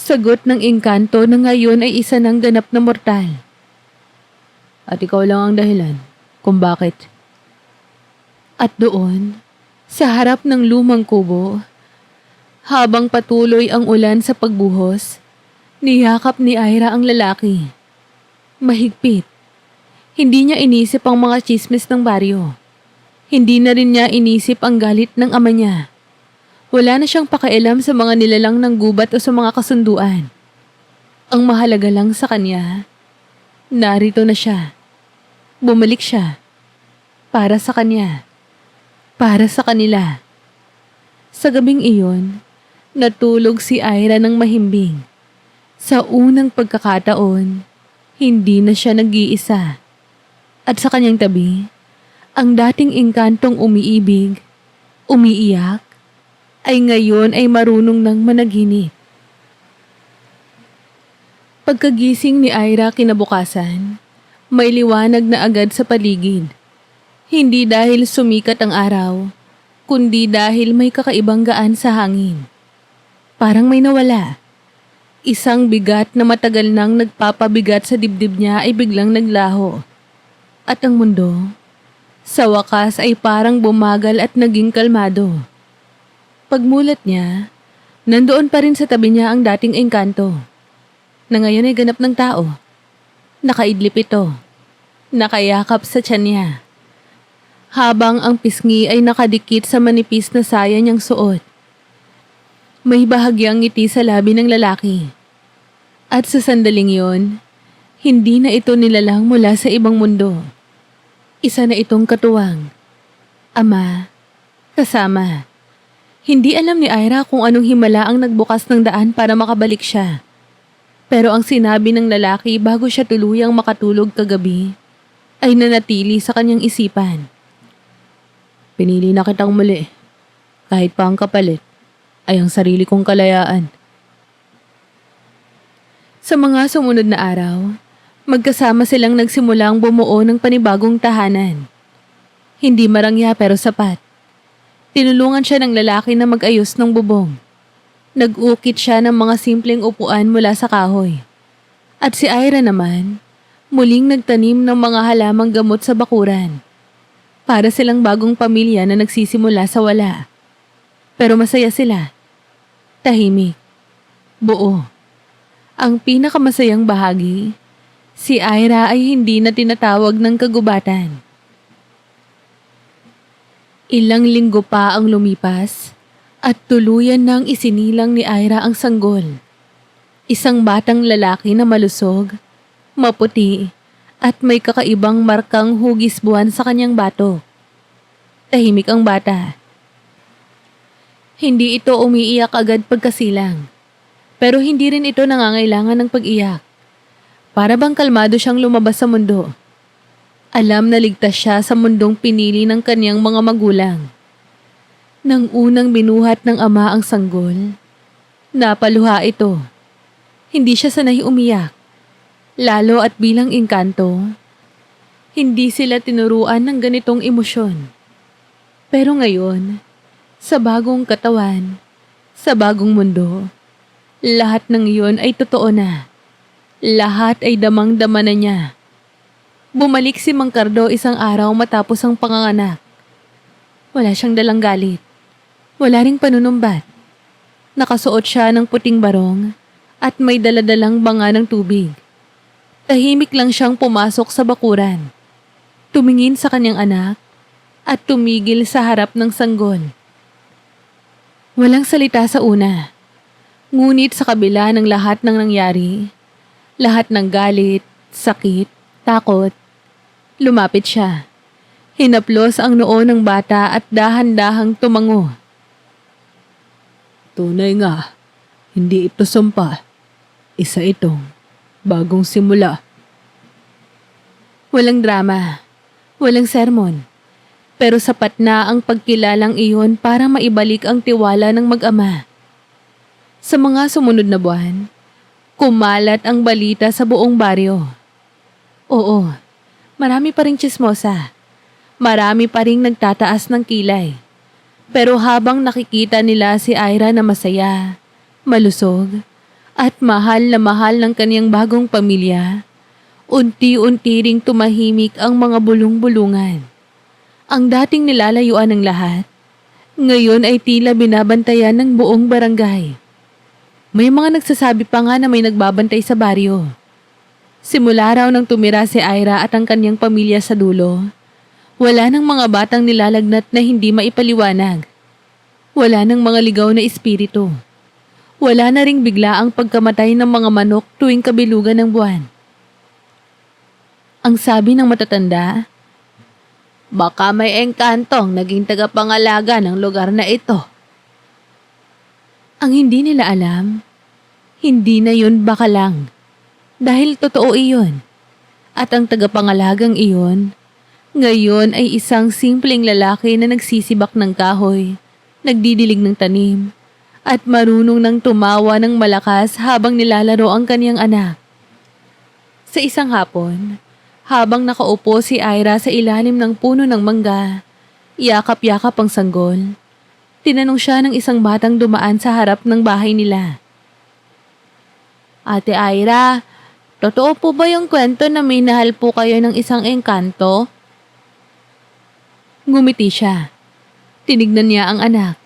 Sagot ng engkanto na ngayon ay isa ng ganap na mortal. At ikaw lang ang dahilan kung bakit. At doon, sa harap ng lumang kubo, habang patuloy ang ulan sa pagbuhos, niyakap ni Ira ang lalaki. Mahigpit. Hindi niya inisip ang mga tsismis ng baryo. Hindi na rin niya inisip ang galit ng ama niya. Wala na siyang pakialam sa mga nilalang ng gubat o sa mga kasunduan. Ang mahalaga lang sa kanya, narito na siya. Bumalik siya. Para sa kanya. Para sa kanila. Sa gabing iyon, natulog si Ira ng mahimbing. Sa unang pagkakataon, hindi na siya nag-iisa. At sa kanyang tabi, ang dating engkantong umiibig, umiiyak, ay ngayon ay marunong ng managinip. Pagkagising ni Ira kinabukasan, may liwanag na agad sa paligid. Hindi dahil sumikat ang araw, kundi dahil may kakaibang gaan sa hangin. Parang may nawala. Isang bigat na matagal nang nagpapabigat sa dibdib niya ay biglang naglaho. At ang mundo, sa wakas ay parang bumagal at naging kalmado. Pagmulat niya, nandoon pa rin sa tabi niya ang dating engkanto, na ngayon ay ganap ng tao. Nakaidlip ito, nakayakap sa tiyan niya, habang ang pisngi ay nakadikit sa manipis na saya niyang suot. May bahagyang ngiti sa labi ng lalaki. At sa sandaling yon, hindi na ito nilalang mula sa ibang mundo. Isa na itong katuwang. Ama, kasama. Hindi alam ni Ira kung anong himala ang nagbukas ng daan para makabalik siya. Pero ang sinabi ng lalaki bago siya tuluyang makatulog kagabi ay nanatili sa kanyang isipan. Pinili na kitang muli. Kahit pa ang kapalit ay ang sarili kong kalayaan. Sa mga sumunod na araw, magkasama silang nagsimulang bumuo ng panibagong tahanan. Hindi marangya pero sapat. Tinulungan siya ng lalaki na mag-ayos ng bubong. Nag-ukit siya ng mga simpleng upuan mula sa kahoy. At si Ira naman, muling nagtanim ng mga halamang gamot sa bakuran. Para silang bagong pamilya na nagsisimula sa wala. Pero masaya sila. Tahimik. Buo. Ang pinakamasayang bahagi, si Ira ay hindi na tinatawag ng kagubatan. Ilang linggo pa ang lumipas at tuluyan nang isinilang ni Ira ang sanggol. Isang batang lalaki na malusog, maputi at may kakaibang markang hugis buwan sa kanyang batok. Tahimik ang bata. Hindi ito umiiyak agad pagkasilang, pero hindi rin ito nangangailangan ng pag-iyak. Para bang kalmado siyang lumabas sa mundo. Alam na ligtas siya sa mundong pinili ng kanyang mga magulang. Nang unang binuhat ng ama ang sanggol, napaluha ito. Hindi siya sanay umiyak. Lalo at bilang engkanto, hindi sila tinuruan ng ganitong emosyon. Pero ngayon, sa bagong katawan, sa bagong mundo, lahat ng iyon ay totoo na. Lahat ay damang-dama na niya. Bumalik si Mang Cardo isang araw matapos ang panganganak. Wala siyang dalang galit. Wala ring panunumbat. Nakasuot siya ng puting barong at may daladalang banga ng tubig. Tahimik lang siyang pumasok sa bakuran. Tumingin sa kanyang anak at tumigil sa harap ng sanggol. Walang salita sa una. Ngunit sa kabila ng lahat ng nangyari, lahat ng galit, sakit, takot, lumapit siya. Hinaplos ang noo ng bata at dahan-dahang tumango. Tunay nga, hindi ito sumpa. Isa itong bagong simula. Walang drama, walang sermon. Pero sapat na ang pagkilalang iyon para maibalik ang tiwala ng mag-ama. Sa mga sumunod na buwan, kumalat ang balita sa buong baryo. Oo, marami pa ring tsismosa. Marami pa ring nagtataas ng kilay. Pero habang nakikita nila si Ira na masaya, malusog, at mahal na mahal ng kaniyang bagong pamilya, unti-unti ring tumahimik ang mga bulong-bulungan. Ang dating nilalayuan ng lahat, ngayon ay tila binabantayan ng buong barangay. May mga nagsasabi pa nga na may nagbabantay sa baryo. Simula raw nang tumira si Ira at ang kanyang pamilya sa dulo, wala nang mga batang nilalagnat na hindi maipaliwanag. Wala nang mga ligaw na espiritu. Wala na ring bigla ang pagkamatay ng mga manok tuwing kabilugan ng buwan. Ang sabi ng matatanda, baka may engkantong naging tagapangalaga ng lugar na ito. Ang hindi nila alam, hindi na yun baka lang. Dahil totoo iyon. At ang tagapangalagang iyon, ngayon ay isang simpleng lalaki na nagsisibak ng kahoy, nagdidilig ng tanim, at marunong ng tumawa ng malakas habang nilalaro ang kaniyang anak. Sa isang hapon, habang nakaupo si Ira sa ilalim ng puno ng mangga, yakap-yakap ang sanggol, tinanong siya ng isang batang dumaan sa harap ng bahay nila. Ate Ira, totoo po ba yung kwento na minahal po kayo ng isang engkanto? Ngumiti siya. Tinignan niya ang anak.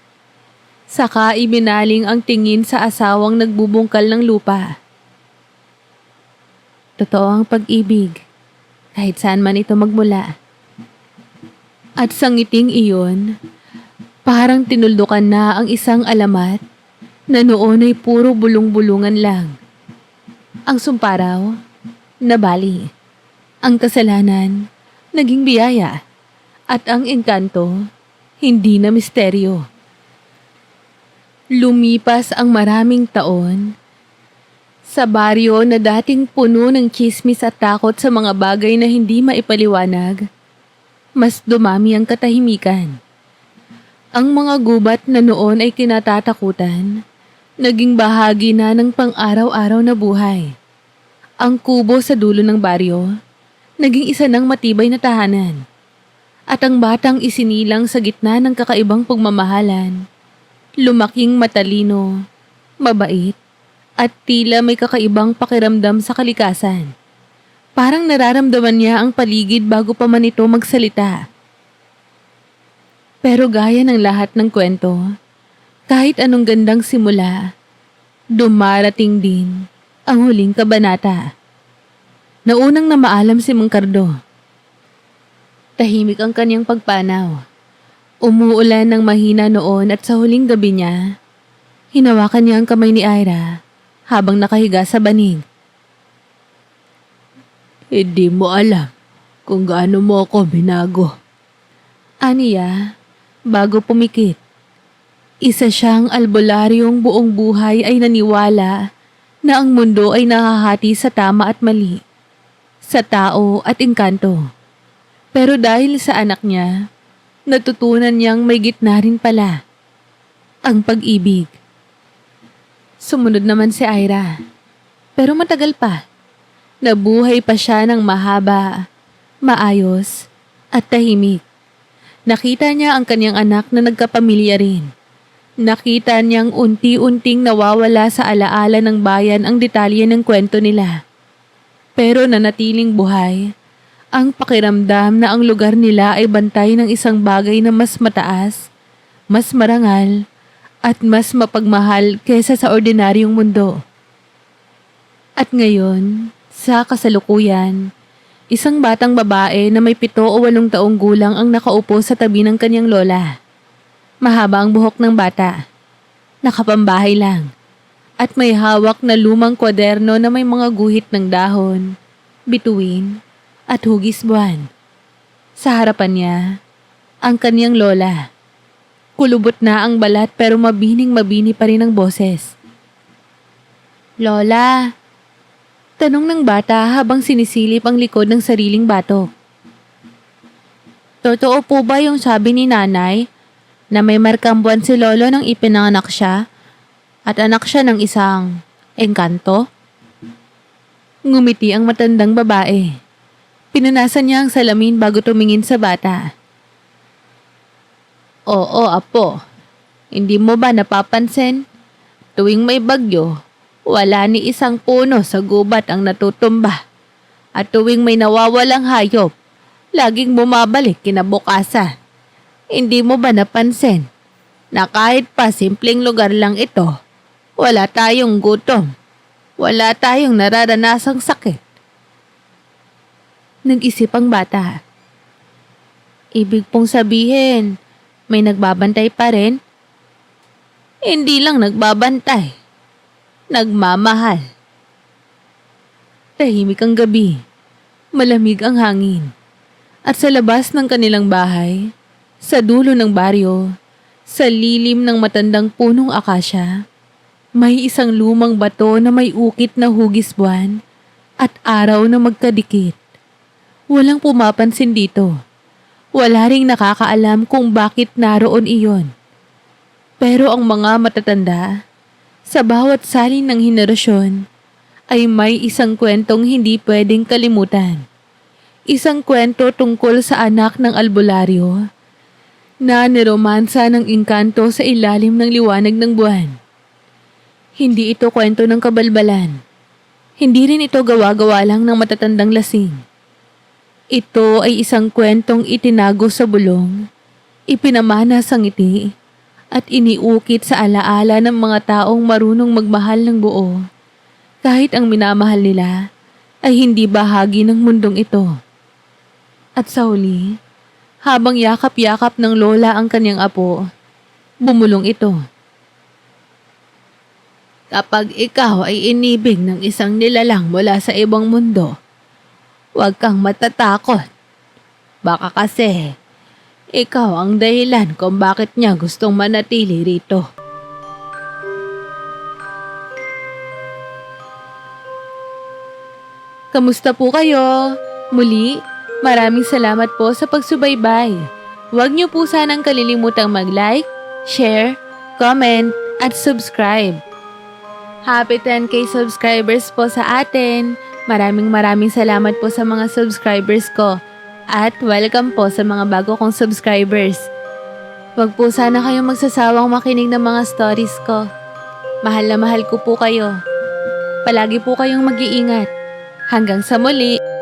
Saka ibinaling ang tingin sa asawang nagbubungkal ng lupa. Totoo ang pag-ibig, kahit saan man ito magmula. At sa ngiting iyon, parang tinuldukan na ang isang alamat na noon ay puro bulong-bulungan lang. Ang sumparaw, nabali. Ang kasalanan, naging biyaya. At ang engkanto, hindi na misteryo. Lumipas ang maraming taon. Sa baryo na dating puno ng tsismis at takot sa mga bagay na hindi maipaliwanag, mas dumami ang katahimikan. Ang mga gubat na noon ay kinatatakutan, naging bahagi na ng pang-araw-araw na buhay. Ang kubo sa dulo ng baryo, naging isa ng matibay na tahanan. At ang batang isinilang sa gitna ng kakaibang pagmamahalan, lumaking matalino, mabait, at tila may kakaibang pakiramdam sa kalikasan. Parang nararamdaman niya ang paligid bago pa man ito magsalita. Pero gaya ng lahat ng kwento, kahit anong gandang simula, dumarating din ang huling kabanata. Naunang na maalam si Mang Cardo. Tahimik ang kanyang pagpanaw. Umuulan ng mahina noon at sa huling gabi niya, hinawakan niya ang kamay ni Ira habang nakahiga sa banig. Hindi mo alam kung gaano mo ako binago. Aniya, bago pumikit. Isa siyang albularyong buong buhay ay naniwala na ang mundo ay nahahati sa tama at mali, sa tao at engkanto. Pero dahil sa anak niya, natutunan niyang may gitna rin pala ang pag-ibig. Sumunod naman si Ira. Pero matagal pa. Nabuhay pa siya ng mahaba, maayos, at tahimik. Nakita niya ang kanyang anak na nagkapamilya rin. Nakita niyang unti-unting nawawala sa alaala ng bayan ang detalye ng kwento nila. Pero nanatiling buhay ang pakiramdam na ang lugar nila ay bantay ng isang bagay na mas mataas, mas marangal, at mas mapagmahal kaysa sa ordinaryong mundo. At ngayon, sa kasalukuyan, isang batang babae na may 7 o 8 taong gulang ang nakaupo sa tabi ng kanyang lola. Mahaba ang buhok ng bata. Nakapambahay lang. At may hawak na lumang kwaderno na may mga guhit ng dahon, bituin, at hugis buwan. Sa harapan niya, ang kaniyang lola. Kulubot na ang balat pero mabining-mabini pa rin ang boses. Lola, tanong ng bata habang sinisilip ang likod ng sariling batok. Totoo po ba yung sabi ni nanay na may markang buwan si lolo nang ipinanganak siya at anak siya ng isang engkanto? Ngumiti ang matandang babae. Pinunasan niya ang salamin bago tumingin sa bata. Oo, apo. Hindi mo ba napapansin? Tuwing may bagyo, Wala ni isang puno sa gubat ang natutumba. At tuwing may nawawalang hayop, laging bumabalik kinabukasan. Hindi mo ba napansin na kahit pa simpleng lugar lang ito, wala tayong gutom, wala tayong nararanasang sakit? Nag-isip ang bata. Ibig pong sabihin, may nagbabantay pa rin? Hindi lang nagbabantay, nagmamahal. Tahimik ang gabi, malamig ang hangin. At sa labas ng kanilang bahay, sa dulo ng baryo, sa lilim ng matandang punong akasya, may isang lumang bato na may ukit na hugis buwan at araw na magkadikit. Walang pumapansin dito. Wala ring nakakaalam kung bakit naroon iyon. Pero ang mga matatanda, sa bawat salin ng henerasyon, ay may isang kwentong hindi pwedeng kalimutan. Isang kwento tungkol sa anak ng albularyo na niromansa ng engkanto sa ilalim ng liwanag ng buwan. Hindi ito kwento ng kabalbalan. Hindi rin ito gawa-gawa lang ng matatandang lasing. Ito ay isang kwentong itinago sa bulong, ipinamana sa ngiti, at iniukit sa alaala ng mga taong marunong magmahal ng buo, kahit ang minamahal nila ay hindi bahagi ng mundong ito. At sa huli, habang yakap-yakap ng lola ang kanyang apo, bumulong ito. Kapag ikaw ay inibig ng isang nilalang mula sa ibang mundo, huwag kang matatakot. Baka kasi, ikaw ang dahilan kung bakit niya gustong manatili rito. Kamusta po kayo? Muli, maraming salamat po sa pagsubaybay. Huwag niyo po sanang kalilimutang mag-like, share, comment, at subscribe. Happy 10K subscribers po sa atin. Maraming salamat po sa mga subscribers ko. At welcome po sa mga bago kong subscribers. Huwag po sana kayong magsasawang makinig ng mga stories ko. Mahal na mahal ko po kayo. Palagi po kayong mag-iingat. Hanggang sa muli!